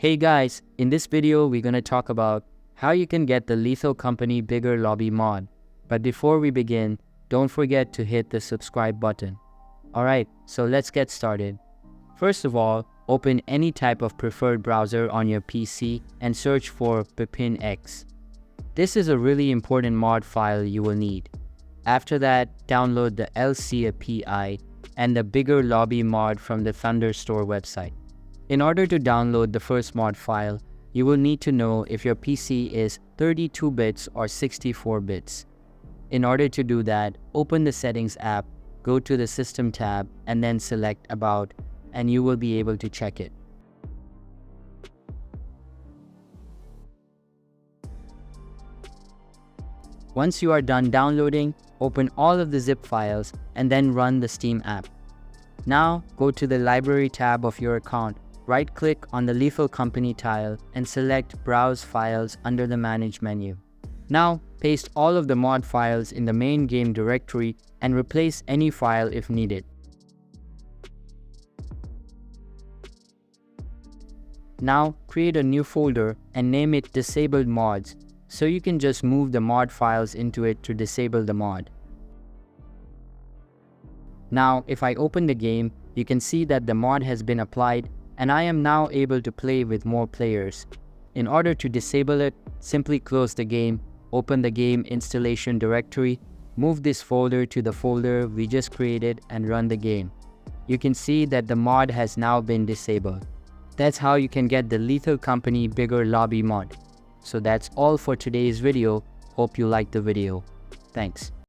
Hey guys, in this video we're gonna talk about how you can get the Lethal Company Bigger Lobby mod. But before we begin, don't forget to hit the subscribe button. Alright, so let's get started. First of all, open any type of preferred browser on your PC and search for Pepin X. This is a really important mod file you will need. After that, download the LCAPI and the Bigger Lobby mod from the Thunderstore website. In order to download the first mod file, you will need to know if your PC is 32 bits or 64 bits. In order to do that, open the Settings app, go to the System tab, and then select About, and you will be able to check it. Once you are done downloading, open all of the zip files and then run the Steam app. Now, go to the Library tab of your account. Right-click on the Lethal Company tile and select Browse Files under the Manage menu. Now, paste all of the mod files in the main game directory and replace any file if needed. Now, create a new folder and name it Disabled Mods, so you can just move the mod files into it to disable the mod. Now, if I open the game, you can see that the mod has been applied and I am now able to play with more players. In order to disable it, simply close the game, open the game installation directory, move this folder to the folder we just created and run the game. You can see that the mod has now been disabled. That's how you can get the Lethal Company Bigger Lobby mod. So that's all for today's video. Hope you liked the video. Thanks.